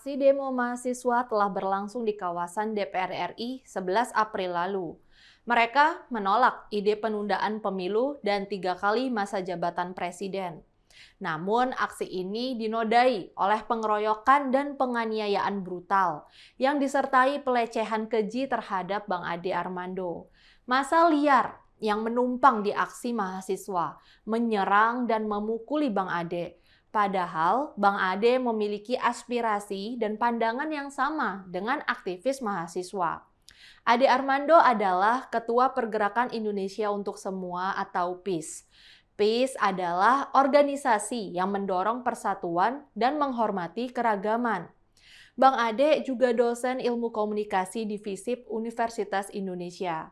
Aksi demo mahasiswa telah berlangsung di kawasan DPR RI 11 April lalu. Mereka menolak ide penundaan pemilu dan 3 kali masa jabatan presiden. Namun, aksi ini dinodai oleh pengeroyokan dan penganiayaan brutal yang disertai pelecehan keji terhadap Bang Ade Armando. Massa liar yang menumpang di aksi mahasiswa menyerang dan memukuli Bang Ade. Padahal Bang Ade memiliki aspirasi dan pandangan yang sama dengan aktivis mahasiswa. Ade Armando adalah Ketua Pergerakan Indonesia untuk Semua atau PIS. PIS adalah organisasi yang mendorong persatuan dan menghormati keragaman. Bang Ade juga dosen ilmu komunikasi di FISIP Universitas Indonesia.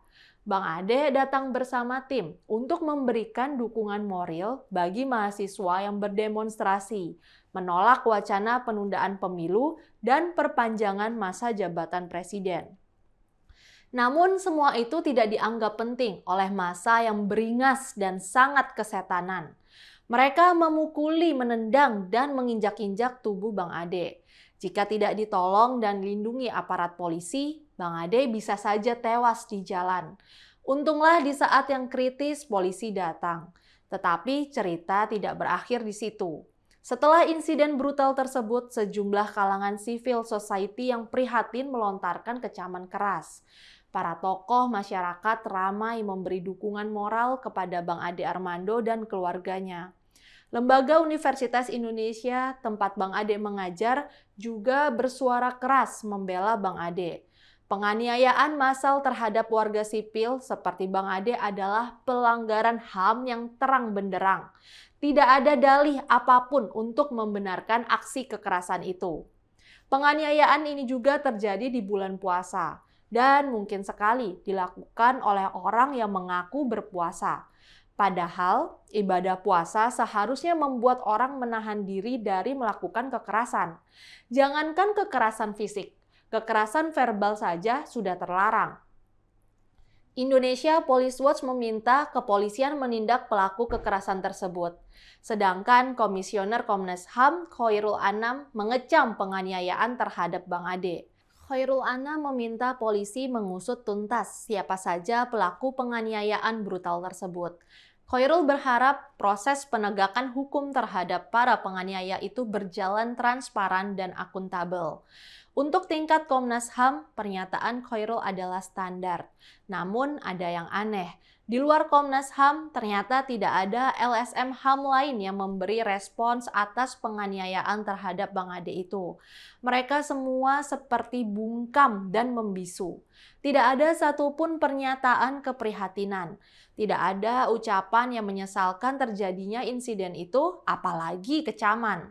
Bang Ade datang bersama tim untuk memberikan dukungan moral bagi mahasiswa yang berdemonstrasi, menolak wacana penundaan pemilu dan perpanjangan masa jabatan presiden. Namun semua itu tidak dianggap penting oleh massa yang beringas dan sangat kesetanan. Mereka memukuli, menendang, dan menginjak-injak tubuh Bang Ade. Jika tidak ditolong dan dilindungi aparat polisi, Bang Ade bisa saja tewas di jalan. Untunglah di saat yang kritis polisi datang. Tetapi cerita tidak berakhir di situ. Setelah insiden brutal tersebut, sejumlah kalangan civil society yang prihatin melontarkan kecaman keras. Para tokoh masyarakat ramai memberi dukungan moral kepada Bang Ade Armando dan keluarganya. Lembaga Universitas Indonesia, tempat Bang Ade mengajar, juga bersuara keras membela Bang Ade. Penganiayaan massal terhadap warga sipil seperti Bang Ade adalah pelanggaran HAM yang terang benderang. Tidak ada dalih apapun untuk membenarkan aksi kekerasan itu. Penganiayaan ini juga terjadi di bulan puasa dan mungkin sekali dilakukan oleh orang yang mengaku berpuasa. Padahal, ibadah puasa seharusnya membuat orang menahan diri dari melakukan kekerasan. Jangankan kekerasan fisik, kekerasan verbal saja sudah terlarang. Indonesia Police Watch meminta kepolisian menindak pelaku kekerasan tersebut. Sedangkan Komisioner Komnas HAM Khoirul Anam mengecam penganiayaan terhadap Bang Ade. Khoirul Anam meminta polisi mengusut tuntas siapa saja pelaku penganiayaan brutal tersebut. Khoirul berharap proses penegakan hukum terhadap para penganiaya itu berjalan transparan dan akuntabel. Untuk tingkat Komnas HAM, pernyataan Khoirul adalah standar. Namun ada yang aneh. Di luar Komnas HAM, ternyata tidak ada LSM HAM lain yang memberi respons atas penganiayaan terhadap Bang Ade itu. Mereka semua seperti bungkam dan membisu. Tidak ada satupun pernyataan keprihatinan. Tidak ada ucapan yang menyesalkan terjadinya insiden itu, apalagi kecaman.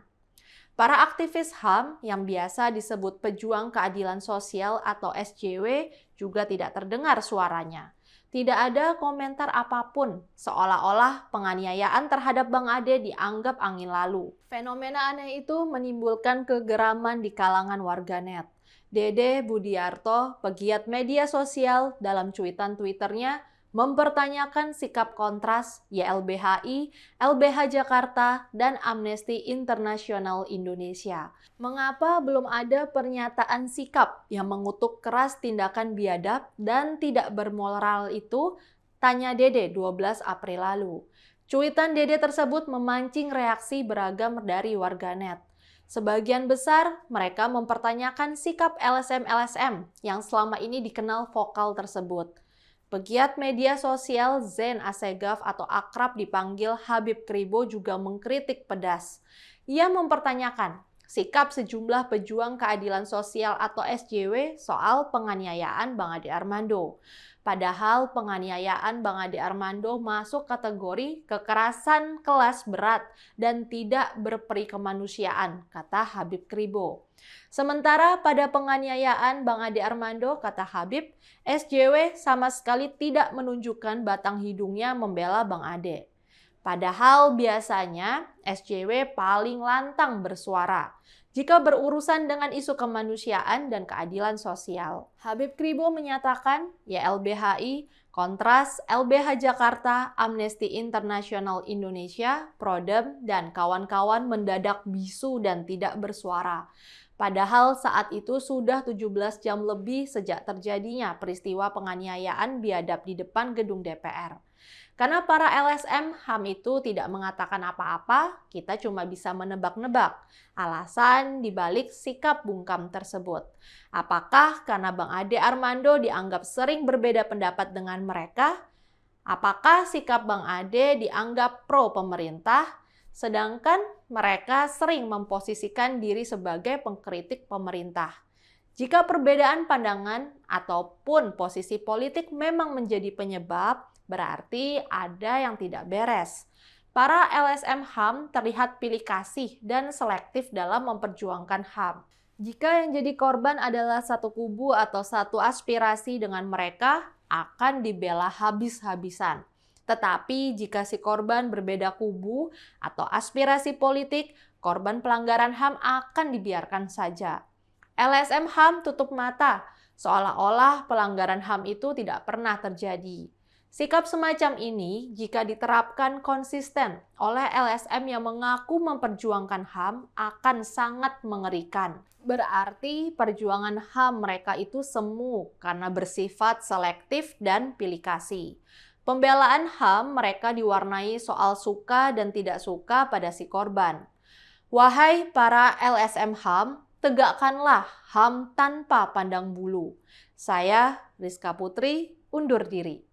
Para aktivis HAM yang biasa disebut pejuang keadilan sosial atau SJW juga tidak terdengar suaranya. Tidak ada komentar apapun, seolah-olah penganiayaan terhadap Bang Ade dianggap angin lalu. Fenomena aneh itu menimbulkan kegeraman di kalangan warganet. Dede Budiarto, pegiat media sosial, dalam cuitan Twitternya mempertanyakan sikap kontras YLBHI, LBH Jakarta, dan Amnesty International Indonesia. Mengapa belum ada pernyataan sikap yang mengutuk keras tindakan biadab dan tidak bermoral itu? Tanya Dede 12 April lalu. Cuitan Dede tersebut memancing reaksi beragam dari warganet. Sebagian besar mereka mempertanyakan sikap LSM-LSM yang selama ini dikenal vokal tersebut. Pegiat media sosial Zen Assegaf atau akrab dipanggil Habib Kribo juga mengkritik pedas. Ia mempertanyakan sikap sejumlah pejuang keadilan sosial atau SJW soal penganiayaan Bang Ade Armando. Padahal penganiayaan Bang Ade Armando masuk kategori kekerasan kelas berat dan tidak berperi kemanusiaan, kata Habib Kribo. Sementara pada penganiayaan Bang Ade Armando, kata Habib, SJW sama sekali tidak menunjukkan batang hidungnya membela Bang Ade. Padahal biasanya SJW paling lantang bersuara jika berurusan dengan isu kemanusiaan dan keadilan sosial. Habib Kribo menyatakan YLBHI, Kontras, LBH Jakarta, Amnesty International Indonesia, Prodem, dan kawan-kawan mendadak bisu dan tidak bersuara. Padahal saat itu sudah 17 jam lebih sejak terjadinya peristiwa penganiayaan biadab di depan gedung DPR. Karena para LSM HAM itu tidak mengatakan apa-apa, kita cuma bisa menebak-nebak alasan dibalik sikap bungkam tersebut. Apakah karena Bang Ade Armando dianggap sering berbeda pendapat dengan mereka? Apakah sikap Bang Ade dianggap pro pemerintah? Sedangkan mereka sering memposisikan diri sebagai pengkritik pemerintah. Jika perbedaan pandangan ataupun posisi politik memang menjadi penyebab, berarti ada yang tidak beres. Para LSM HAM terlihat pilih kasih dan selektif dalam memperjuangkan HAM. Jika yang jadi korban adalah satu kubu atau satu aspirasi dengan mereka, akan dibela habis-habisan. Tetapi jika si korban berbeda kubu atau aspirasi politik, korban pelanggaran HAM akan dibiarkan saja. LSM HAM tutup mata, seolah-olah pelanggaran HAM itu tidak pernah terjadi. Sikap semacam ini jika diterapkan konsisten oleh LSM yang mengaku memperjuangkan HAM akan sangat mengerikan. Berarti perjuangan HAM mereka itu semu karena bersifat selektif dan pilih kasih. Pembelaan HAM mereka diwarnai soal suka dan tidak suka pada si korban. Wahai para LSM HAM, tegakkanlah HAM tanpa pandang bulu. Saya, Rizka Putri, undur diri.